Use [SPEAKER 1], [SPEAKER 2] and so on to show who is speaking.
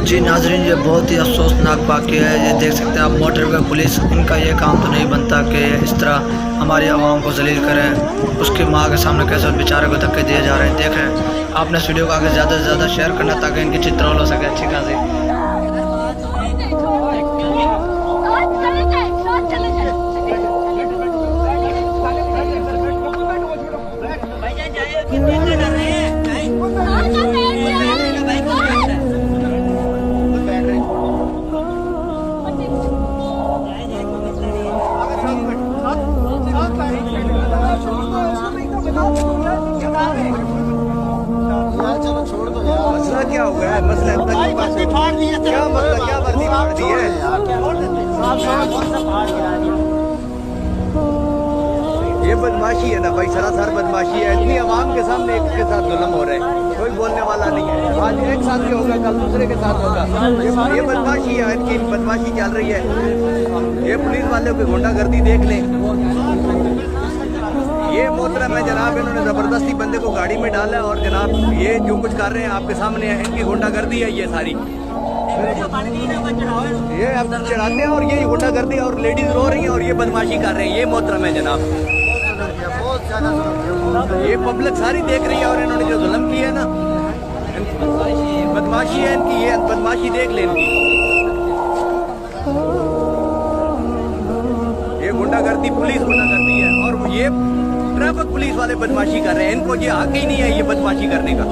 [SPEAKER 1] जी नाजरीन, ये बहुत ही अफसोसनाक वाक़या है। ये देख सकते हैं आप, मोटरवे पुलिस, इनका ये काम तो नहीं बनता कि इस तरह हमारी आवाम को जलील करें। उसकी माँ के सामने कैसे बेचारे को धक्के दिए जा रहे हैं। देख रहे हैं आपने इस वीडियो को आगे ज़्यादा से ज़्यादा शेयर करना ताकि इनकी चित्रोल हो सके अच्छी खासी।
[SPEAKER 2] चलो छोड़ दो यार, मसला क्या हुआ है? मसला
[SPEAKER 3] फाड़ दी है।
[SPEAKER 2] क्या मसला, क्या वर्दी फाड़ दी है? ये बदमाशी है ना भाई, सरासर बदमाशी है। इतनी आवाम के सामने एक के साथ जुल्म हो रहा है, कोई बोलने वाला नहीं है। आज एक साथ भी होगा, कल दूसरे के साथ होगा। ये बदमाशी है, इनकी बदमाशी चल रही है। ये पुलिस वाले की गुंडागर्दी देख लें। ये मोहतरम है जनाब, इन्होंने ज़बरदस्ती बंदे को गाड़ी में डाला और जनाब ये जो कुछ कर रहे हैं आपके सामने है, इनकी गुंडागर्दी है ये सारी। ये अब चढ़ाते हैं और ये गुंडागर्दी, और लेडीज रो रही हैं और ये बदमाशी कर रहे हैं। ये मोहतरम है जनाब, ये पब्लिक सारी देख रही है और इन्होंने जो जुल्म किया है ना, बदमाशी है इनकी। ये बदमाशी देख लें इनकी, ये गुंडागर्दी, पुलिस गुंडागर्दी है। और ये ट्रैफिक पुलिस वाले बदमाशी कर रहे हैं, इनको ये हक ही नहीं है ये बदमाशी करने का।